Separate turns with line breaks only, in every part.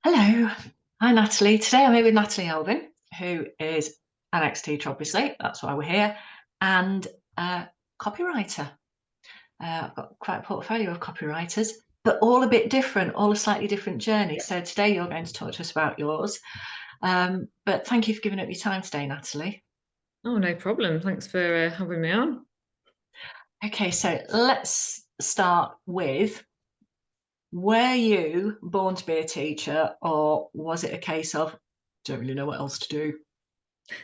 Hello, hi Natalie. Today I'm here with Natalie Elvin, who is an ex-teacher, obviously, that's why we're here, and a copywriter. I've got quite a portfolio of copywriters, but all a bit different, all a slightly different journey. So today you're going to talk to us about yours. But thank you for giving up your time today, Natalie.
Oh, no problem. Thanks for having me on.
Okay, so let's start with, were you born to be a teacher, or was it a case of don't really know what else to do?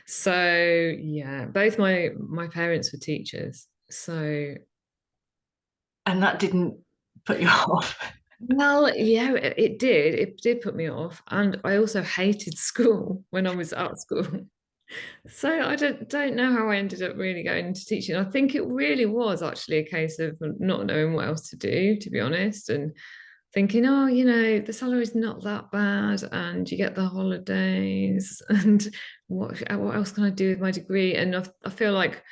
So, yeah, both my parents were teachers. So,
And that didn't put you off?
well, yeah, it did. It did put me off, and I also hated school when I was at school. So I don't know how I ended up really going into teaching. I think it really was actually a case of not knowing what else to do, to be honest, and thinking, oh, the salary's not that bad, and you get the holidays, and what else can I do with my degree? And I feel like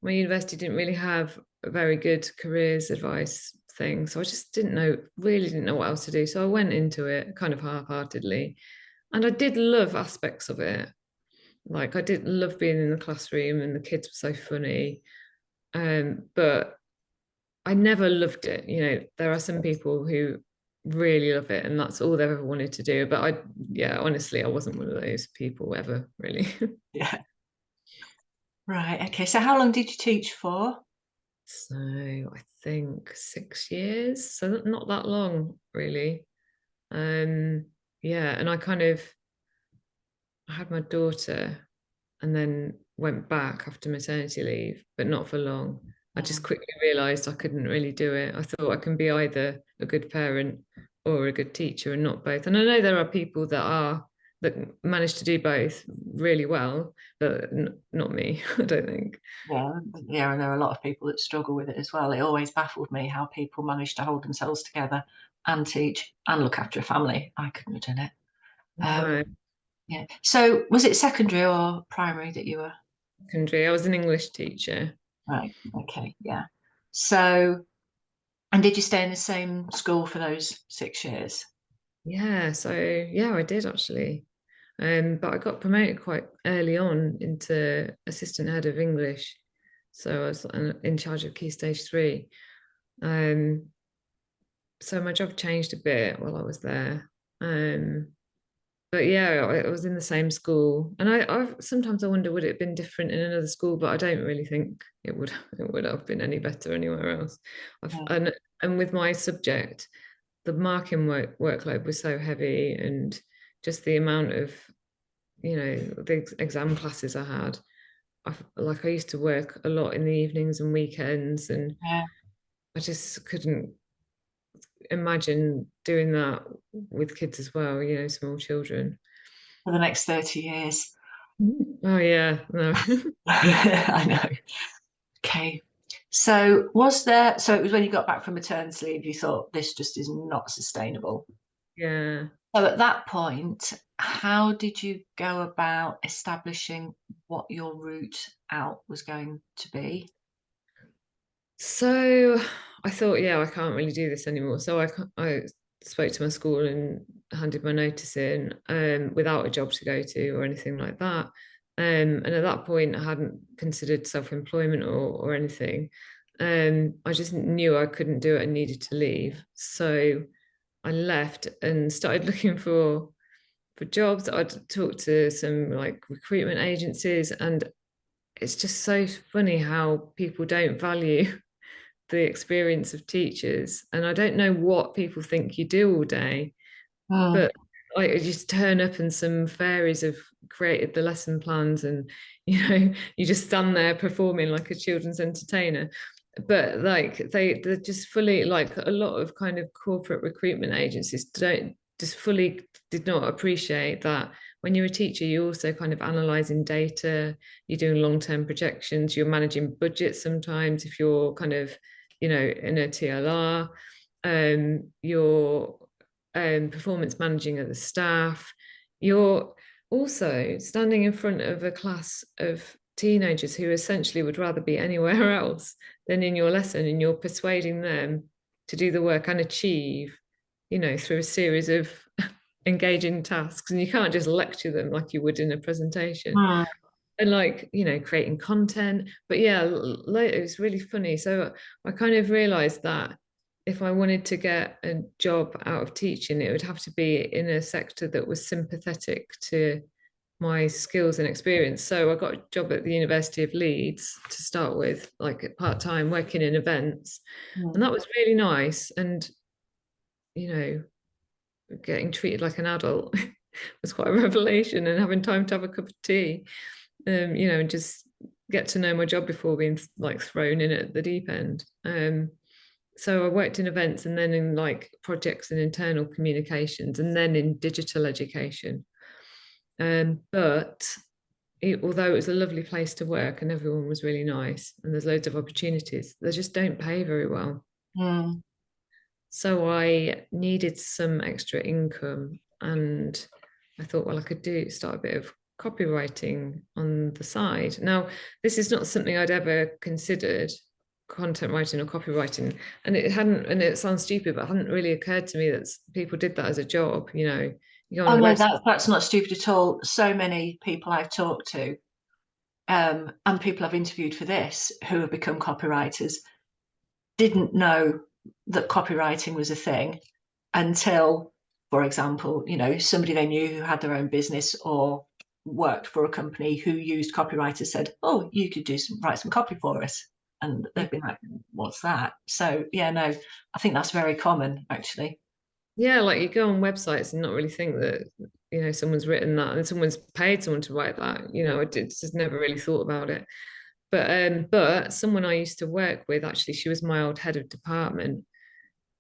my university didn't really have a very good careers advice thing, so I just really didn't know what else to do. So I went into it kind of half-heartedly, and I did love aspects of it. Like I did love being in the classroom, and the kids were so funny. But I never loved it. There are some people who really love it and that's all they've ever wanted to do. But yeah, honestly, I wasn't one of those people ever, really.
Yeah. Right. Okay. So how long did you teach for?
So I think 6 years. So not that long, really. Um, yeah, and I had my daughter and then went back after maternity leave, but not for long. I just
Mm.
quickly realized I couldn't really do it. I thought I can be either a good parent or a good teacher and not both. And I know there are people that manage to do both really well, but not me, I don't think.
Yeah. Yeah. And there are a lot of people that struggle with it as well. It always baffled me how people manage to hold themselves together and teach and look after a family. I couldn't have done it.
No,
Yeah. So was it secondary or primary that you were?
secondary. I was an English teacher.
Right. Okay. Yeah. So, and did you stay in the same school for those 6 years?
Yeah, so yeah, I did actually. But I got promoted quite early on into assistant head of English. So I was in charge of Key Stage 3. Um, so my job changed a bit while I was there. Um, but yeah, I was in the same school, and I sometimes I wonder would it have been different in another school, but I don't really think it would it would have been any better anywhere else. I've,
Yeah.
and with my subject, the marking workload was so heavy, and just the amount of the exam classes I had. I used to work a lot in the evenings and weekends, and
Yeah.
I just couldn't imagine doing that with kids as well, small children.
For the next 30 years.
Oh yeah, no.
I know. Okay. So was there, so it was when you got back from maternity leave, you thought this just is not sustainable.
Yeah.
So at that point, how did you go about establishing what your route out was going to be?
So I thought, yeah, I can't really do this anymore. So I spoke to my school and handed my notice in, without a job to go to or anything like that. And at that point, I hadn't considered self-employment or anything. I just knew I couldn't do it and needed to leave. So I left and started looking for jobs. I'd talked to some like recruitment agencies, and it's just so funny how people don't value the experience of teachers. And I don't know what people think you do all day,
Hmm.
but I just turn up and some fairies have created the lesson plans, and you just stand there performing like a children's entertainer. But like they're just fully, like a lot of kind of corporate recruitment agencies don't just fully did not appreciate that when you're a teacher, you're also kind of analyzing data, you're doing long-term projections, you're managing budgets sometimes if you're kind of, in a TLR, you're performance managing of the staff. You're also standing in front of a class of teenagers who essentially would rather be anywhere else than in your lesson, and you're persuading them to do the work and achieve, through a series of engaging tasks, and you can't just lecture them like you would in a presentation.
Mm.
And like, creating content. But yeah, it was really funny. So I kind of realized that if I wanted to get a job out of teaching, it would have to be in a sector that was sympathetic to my skills and experience. So I got a job at the University of Leeds to start with, like part-time working in events. And
Mm.
that was really nice. And, you know, getting treated like an adult was quite a revelation, and having time to have a cup of tea, and just get to know my job before being like thrown in at the deep end. So I worked in events, and then in like projects and internal communications, and then in digital education. But although it was a lovely place to work and everyone was really nice and there's loads of opportunities, they just don't pay very well.
Mm.
So I needed some extra income, and I thought, well, I could start a bit of copywriting on the side. Now, this is not something I'd ever considered, content writing or copywriting, and it sounds stupid, but it hadn't really occurred to me that people did that as a job. You go on
Oh
the
no,
website.
that's not stupid at all. So many people I've talked to, and people I've interviewed for this who have become copywriters didn't know that copywriting was a thing until, for example, somebody they knew who had their own business or worked for a company who used copywriters said, "Oh, you could write some copy for us," and they've been like, "What's that?" So yeah, no, I think that's very common actually.
Yeah, like you go on websites and not really think that, someone's written that and someone's paid someone to write that. I just never really thought about it. But someone I used to work with, actually, she was my old head of department.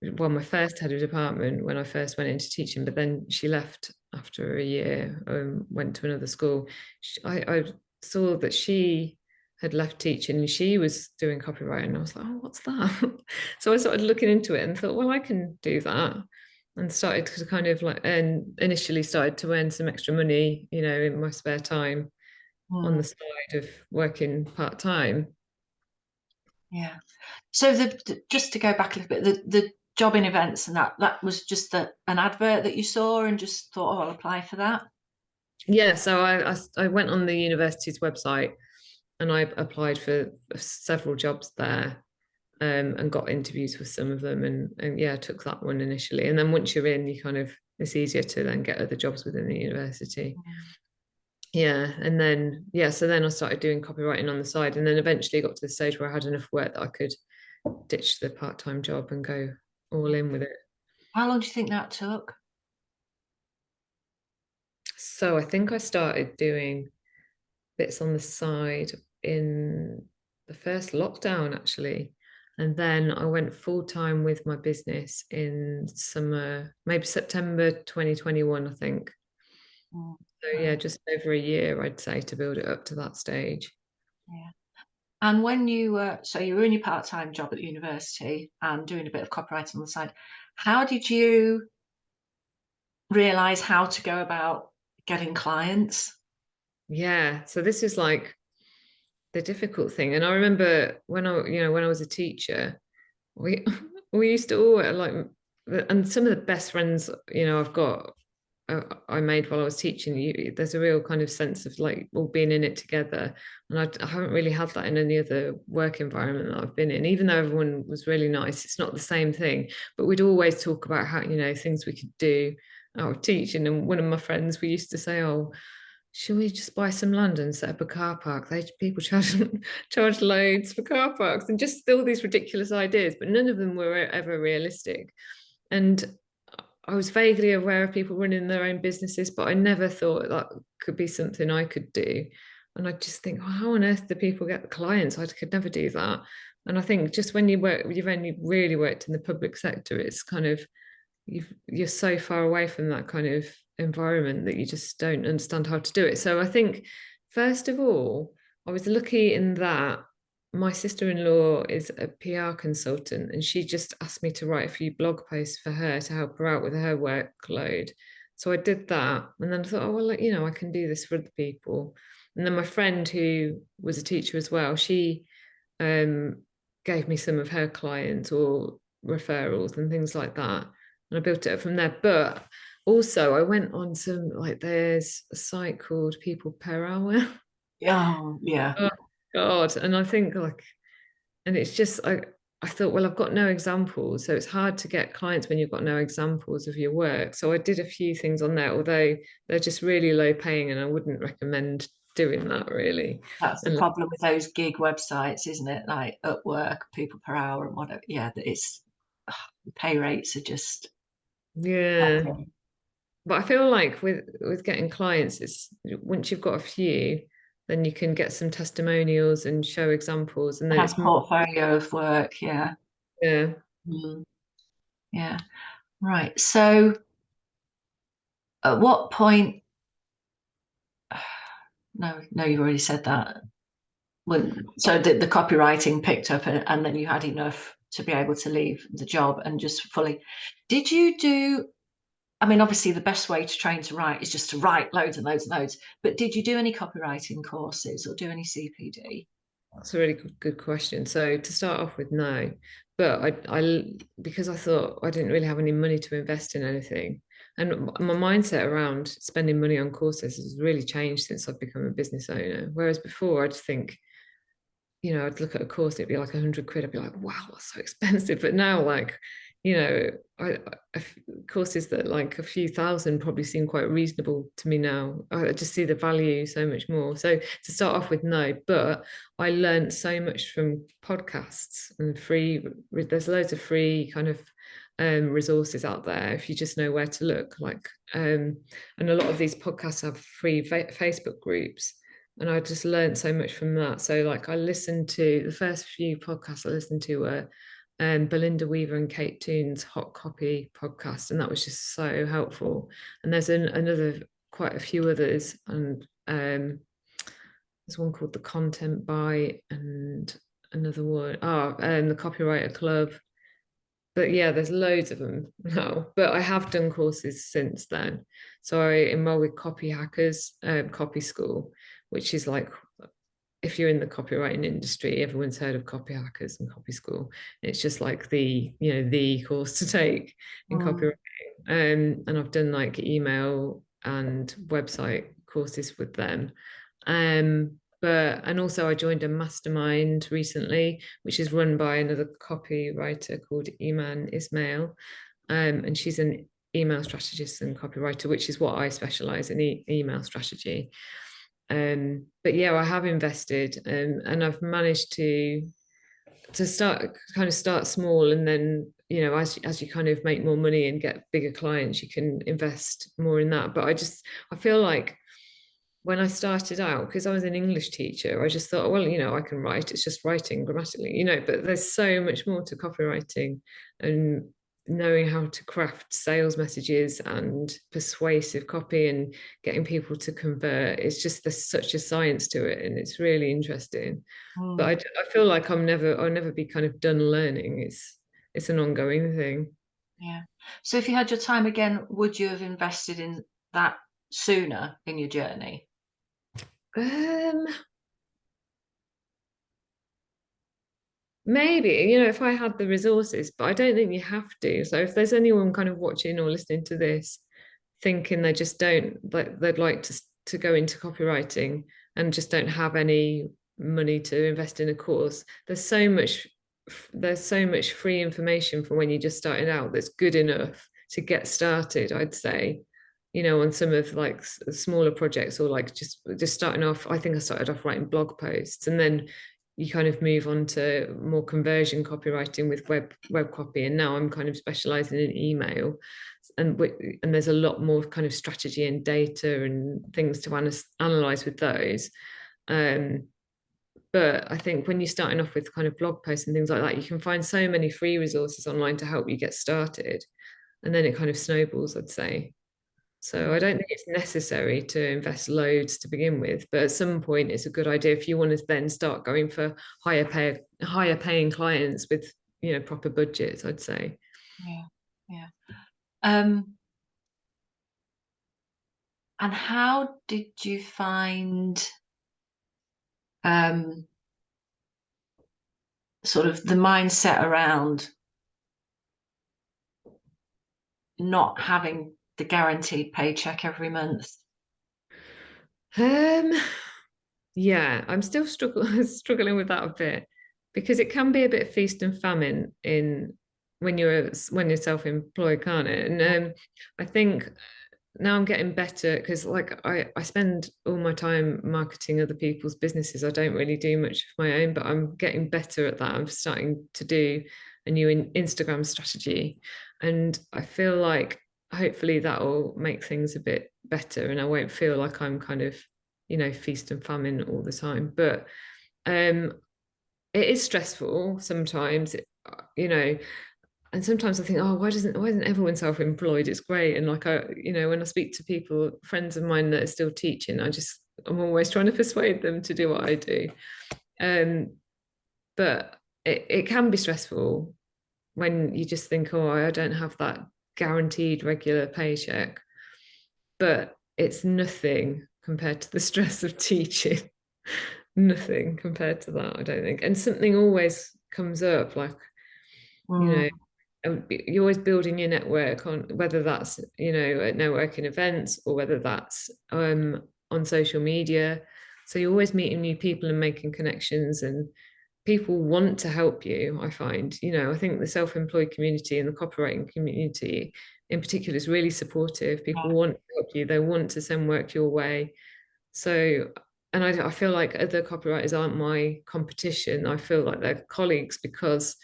Well, my first head of department when I first went into teaching, but then she left after a year, went to another school. I saw that she had left teaching and she was doing copywriting. And I was like, oh, what's that? So I started looking into it and thought, well, I can do that. And started to kind of like, and initially started to earn some extra money, in my spare time on the
Mm,
side of working part time.
yeah. So just to go back a little bit, the job in events and that was just an advert that you saw and just thought, oh, I'll apply for that.
Yeah, so I went on the university's website and I applied for several jobs there, and got interviews with some of them, and yeah, I took that one initially. And then once you're in, it's easier to then get other jobs within the university.
Mm.
Yeah, and then so then I started doing copywriting on the side, and then eventually got to the stage where I had enough work that I could ditch the part-time job and go all in with it.
How long do you think that took?
So I think I started doing bits on the side in the first lockdown, actually. And then I went full time with my business in summer, maybe September 2021, I think.
Mm,
So yeah,
wow,
just over a year, I'd say, to build it up to that stage.
yeah. And when you were, so you were in your part-time job at the university and doing a bit of copywriting on the side, how did you realize how to go about getting clients?
Yeah. So this is like the difficult thing. And I remember when I was a teacher, we we used to all like, and some of the best friends I've got, I made while I was teaching. There's a real kind of sense of like all being in it together, and I haven't really had that in any other work environment that I've been in. Even though everyone was really nice, it's not the same thing. But we'd always talk about how things we could do out of teaching. And one of my friends, we used to say, "Oh, should we just buy some land and set up a car park? People charge loads for car parks," and just all these ridiculous ideas, but none of them were ever realistic. And I was vaguely aware of people running their own businesses, but I never thought that could be something I could do. And I just think, well, how on earth do people get the clients? I could never do that. And I think just when you've only really worked in the public sector, it's kind of you're so far away from that kind of environment that you just don't understand how to do it. So I think, first of all, I was lucky in that my sister-in-law is a PR consultant, and she just asked me to write a few blog posts for her to help her out with her workload. So I did that, and then I thought, oh well, I can do this for other people. And then my friend, who was a teacher as well, she um, gave me some of her clients or referrals and things like that, and I built it up from there. But also I went on some, like, there's a site called People Per Hour.
Oh, yeah.
Oh God. And I think, like, and it's just, I thought, well, I've got no examples, so it's hard to get clients when you've got no examples of your work. So I did a few things on there, although they're just really low paying, and I wouldn't recommend doing that really.
That's the
And
problem with those gig websites, isn't it? Like at work, people per hour and whatever. Yeah, that it's the pay rates are just
yeah,
nothing.
but I feel like with getting clients, it's once you've got a few, then you can get some testimonials and show examples, and then
Have
it's
a
more,
portfolio of work. Yeah.
yeah.
Mm, yeah. Right. So at what point? No, no, you already said that. So the copywriting picked up and then you had enough to be able to leave the job and just fully. Did you do? I mean, obviously, the best way to train to write is just to write loads and loads and loads. But did you do any copywriting courses or do any CPD?
That's a really good question. So to start off with, no, but I because I thought I didn't really have any money to invest in anything, and my mindset around spending money on courses has really changed since I've become a business owner. Whereas before, I'd think, I'd look at a course, it'd be like 100 quid. I'd be like, wow, that's so expensive. But now, like, you know, courses that like a few thousand probably seem quite reasonable to me now. I just see the value so much more. So to start off with, no, but I learned so much from podcasts and free. There's loads of free kind of resources out there if you just know where to look. Like, and a lot of these podcasts have free Facebook groups, and I just learned so much from that. So, like, I listened to the first few podcasts I listened to were Belinda Weaver and Kate Toon's Hot Copy podcast, and that was just so helpful. And there's another, quite a few others, and there's one called The Content Bite, and another one, the Copywriter Club. But yeah, there's loads of them now. But I have done courses since then. So I enrolled with Copy Hackers, Copy School, which is like, if you're in the copywriting industry, everyone's heard of Copy Hackers and Copy School. It's just like the course to take in
Mm,
copywriting. And I've done like email and website courses with them. And also I joined a mastermind recently, which is run by another copywriter called Iman Ismail. And she's an email strategist and copywriter, which is what I specialize in, email strategy. But yeah, I have invested, and I've managed to start small, and then as you kind of make more money and get bigger clients, you can invest more in that. But I feel like when I started out, because I was an English teacher, I just thought, well, I can write, it's just writing grammatically, but there's so much more to copywriting, and knowing how to craft sales messages and persuasive copy and getting people to convert. It's just, there's such a science to it, and it's really interesting. But
mm,
I feel like I'll never be kind of done learning. It's an ongoing thing.
yeah. So if you had your time again, would you have invested in that sooner in your journey?
Um, Maybe, if I had the resources, but I don't think you have to. So if there's anyone kind of watching or listening to this, thinking they just don't, like, they'd like to go into copywriting and just don't have any money to invest in a course, there's so much free information for when you're just starting out that's good enough to get started, I'd say. On some of like smaller projects, or like just starting off. I think I started off writing blog posts, and then you kind of move on to more conversion copywriting with web copy, and now I'm kind of specializing in email, and there's a lot more kind of strategy and data and things to analyze with those. Um, but I think when you're starting off with kind of blog posts and things like that, you can find so many free resources online to help you get started, and then it kind of snowballs, I'd say. So I
Mm,
don't think it's necessary to invest loads to begin with, but at some point it's a good idea if you want to then start going for higher paying clients with proper budgets, I'd say.
yeah, yeah. Um, and how did you find um, sort of the mindset around not having the guaranteed paycheck every month?
Um, yeah, I'm still struggling with that a bit because it can be a bit of feast and famine in when you're self-employed, can't it? And I think now I'm getting better because like I spend all my time marketing other people's businesses. I don't really do much of my own, but I'm getting better at that. I'm starting to do a new Instagram strategy, and I feel like hopefully that will make things a bit better, and I won't feel like I'm kind of, feast and famine all the time. But um, it is stressful sometimes, and sometimes I think, oh, why isn't everyone self-employed? It's great. And like when I speak to people, friends of mine that are still teaching, I'm always trying to persuade them to do what I do. Um, but it can be stressful when you just think, oh, I don't have that guaranteed regular paycheck. But it's nothing compared to the stress of teaching. Nothing compared to that, I don't think. And something always comes up, like, you
Mm,
know, you're always building your network on whether that's at networking events or whether that's on social media. So you're always meeting new people and making connections, and people want to help you. I find, I think the self-employed community and the copywriting community in particular is really supportive. People
yeah.
want to help you, they want to send work your way. So, and I feel like other copywriters aren't my competition. I feel like they're colleagues because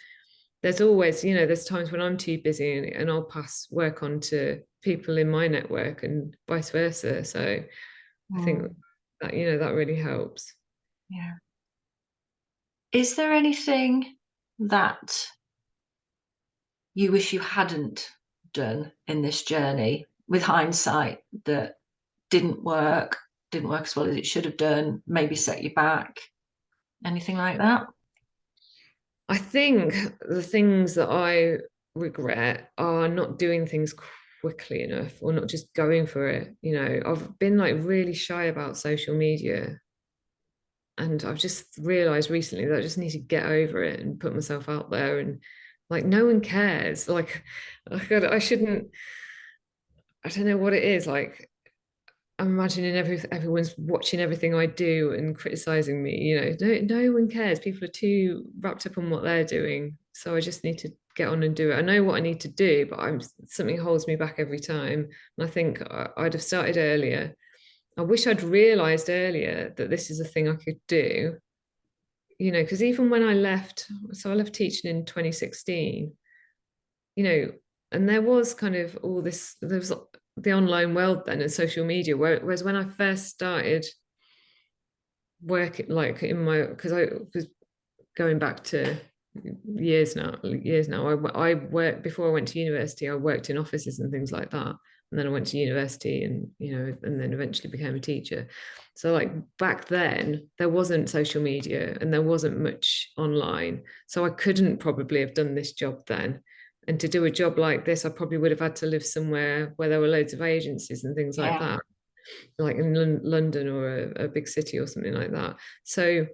there's always, there's times when I'm too busy, and I'll pass work on to people in my network and vice versa. So I think
Mm,
that, that really helps.
yeah. Is there anything that you wish you hadn't done in this journey with hindsight that didn't work as well as it should have done, maybe set you back? Anything like that?
I think the things that I regret are not doing things quickly enough or not just going for it. I've been like really shy about social media, and I've just realized recently that I just need to get over it and put myself out there, and like no one cares. Like I shouldn't, I don't know what it is. Like I'm imagining everyone's watching everything I do and criticizing me. No one cares. People are too wrapped up on what they're doing. So I just need to get on and do it. I know what I need to do, but something holds me back every time. And I think I'd have started earlier. I wish I'd realized earlier that this is a thing I could do. Because even when I left, so I left teaching in 2016, you know, and there was kind of all this, there was the online world then and social media, whereas when I first started working, like because I was going back to years now, I worked before I went to university. I worked in offices and things like that, and then I went to university, and and then eventually became a teacher. So like back then there wasn't social media and there wasn't much online, so I couldn't probably have done this job then. And to do a job like this, I probably would have had to live somewhere where there were loads of agencies and things like
Yeah.
that, like in London or a big city or something like that. So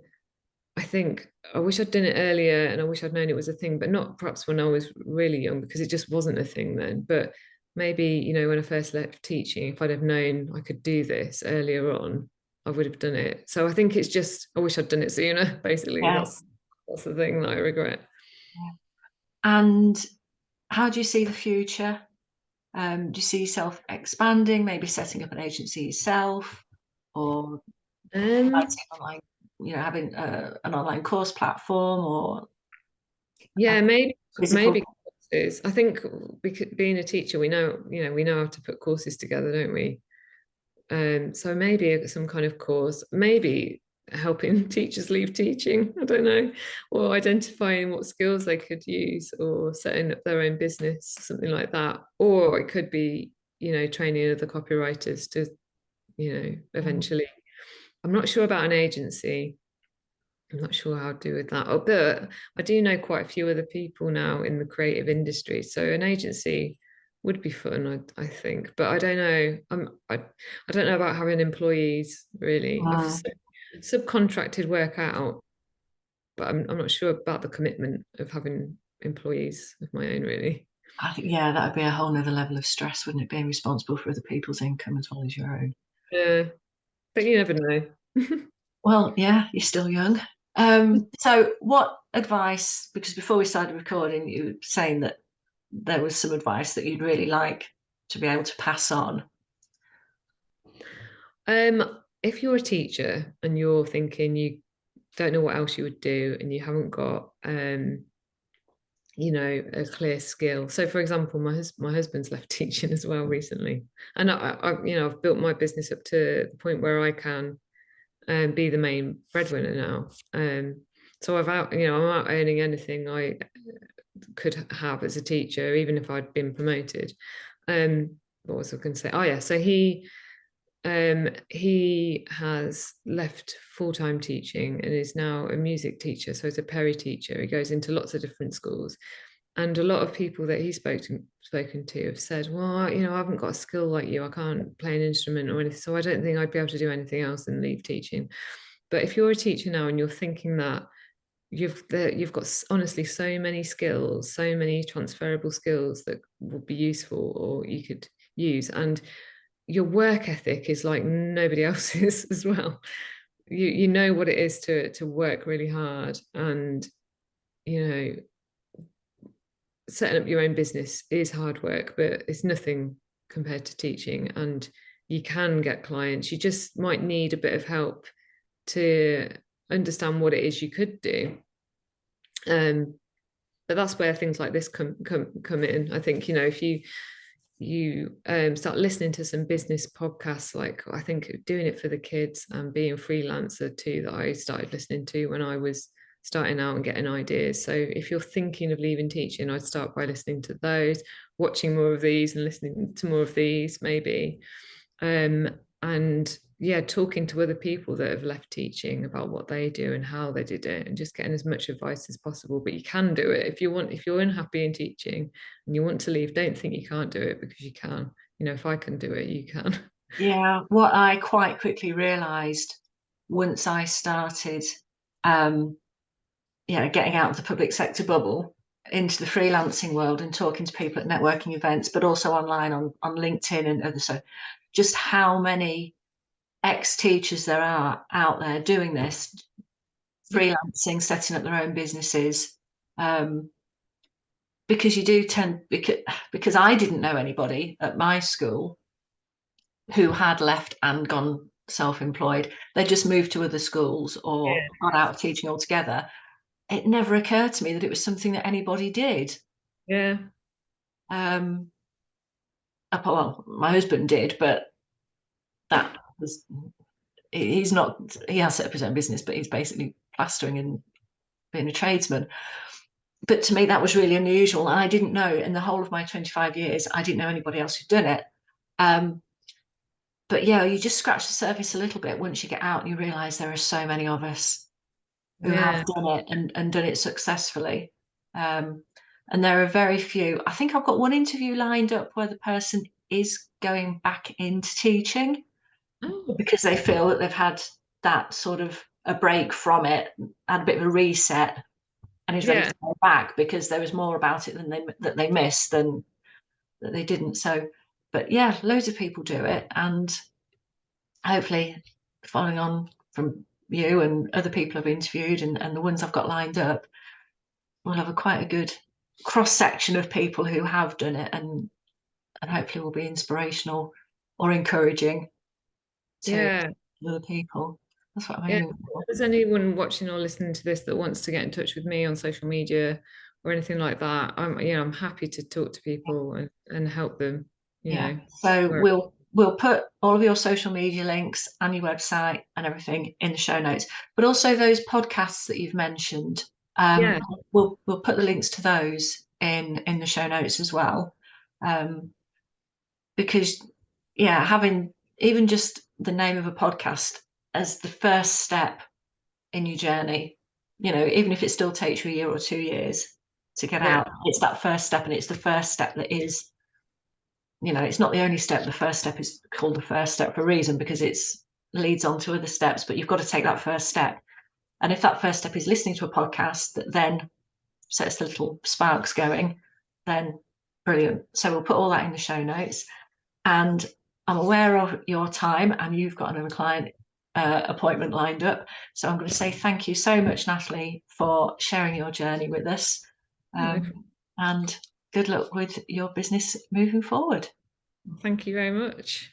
I think I wish I'd done it earlier, and I wish I'd known it was a thing, but not perhaps when I was really young, because it just wasn't a thing then. But maybe, when I first left teaching, if I'd have known I could do this earlier on, I would have done it. So I think it's just, I wish I'd done it sooner, basically.
Yeah.
That's the thing that I regret.
Yeah. And how do you see the future? Do you see yourself expanding, maybe setting up an agency yourself, or
Um,
online, having an online course platform, or
yeah, maybe
physical?
courses. I think being a teacher, we know how to put courses together, don't we? So maybe some kind of course, maybe helping teachers leave teaching, I don't know, or identifying what skills they could use, or setting up their own business, something like that. Or it could be, training other copywriters to,
Mm.
eventually. I'm not sure about an agency. I'm not sure how to do with that. Oh, but I do know quite a few other people now in the creative industry. So an agency would be fun, I think. But I don't know. I don't know about having employees really. I've
Mm.
subcontracted work out, but I'm not sure about the commitment of having employees of my own really.
I think, yeah, that would be a whole nother level of stress, wouldn't it? Being responsible for other people's income as well as your own.
Yeah, but you never know.
Well, yeah, you're still young. So what advice, because before we started recording, you were saying that there was some advice that you'd really like to be able to pass on.
If you're a teacher and you're thinking you don't know what else you would do and you haven't got a clear skill. So for example, my husband's left teaching as well recently. And I've built my business up to the point where I can be the main breadwinner now. So I'm out earning anything I could have as a teacher, even if I'd been promoted. What was I going to say? Oh yeah, so he has left full-time teaching and is now a music teacher. So he's a Perry teacher. He goes into lots of different schools. And a lot of people that he's spoken to have said, well, I haven't got a skill like you. I can't play an instrument or anything. So I don't think I'd be able to do anything else than leave teaching. But if you're a teacher now and you're thinking that you've got honestly so many skills, so many transferable skills that would be useful or you could use, and your work ethic is like nobody else's as well. You know what it is to work really hard, and setting up your own business is hard work, but it's nothing compared to teaching. And you can get clients. You just might need a bit of help to understand what it is you could do. But that's where things like this come in. I think if you start listening to some business podcasts, like I think Doing It for the Kids and Being Freelancer too, that I started listening to when I was starting out and getting ideas. So if you're thinking of leaving teaching, I'd start by listening to those, watching more of these and listening to more of these maybe. And yeah, talking to other people that have left teaching about what they do and how they did it, and just getting as much advice as possible. But you can do it if you want. If you're unhappy in teaching and you want to leave, don't think you can't do it, because you can. If I can do it, you can.
Yeah, what I quite quickly realised once I started, getting out of the public sector bubble into the freelancing world and talking to people at networking events, but also online on LinkedIn and other, so just how many ex-teachers there are out there doing this, freelancing, setting up their own businesses. Because you do tend, because I didn't know anybody at my school who had left and gone self-employed. They just moved to other schools or got out of teaching altogether. It never occurred to me that it was something that anybody did.
Yeah.
Well, my husband did, but that was, he's not, he has set up his own business, but he's basically plastering and being a tradesman. But to me, that was really unusual. And I didn't know, in the whole of my 25 years, I didn't know anybody else who'd done it. But yeah, you just scratch the surface a little bit once you get out and you realize there are so many of us who have done it and done it successfully. And there are very few. I think I've got one interview lined up where the person is going back into teaching because they feel that they've had that sort of a break from it, had a bit of a reset, and is ready to go back because there was more about it that they missed than that they didn't. So, but yeah, loads of people do it, and hopefully, following on from you and other people I've interviewed and the ones I've got lined up, we'll have quite a good cross section of people who have done it, and hopefully will be inspirational or encouraging to other people. That's what I'm aiming for.
If there's anyone watching or listening to this that wants to get in touch with me on social media or anything like that, I'm happy to talk to people and help them.
So we'll put all of your social media links and your website and everything in the show notes, but also those podcasts that you've mentioned. We'll put the links to those in the show notes as well, because having even just the name of a podcast as the first step in your journey, even if it still takes you a year or 2 years to get out, it's that first step, and it's the first step that is, it's not the only step. The first step is called the first step for a reason, because it's leads on to other steps, but you've got to take that first step. And if that first step is listening to a podcast that then sets the little sparks going, then Brilliant. So we'll put all that in the show notes. And I'm aware of your time, and you've got another client appointment lined up. So I'm going to say thank you so much, Natalie, for sharing your journey with us. And good luck with your business moving forward.
Thank you very much.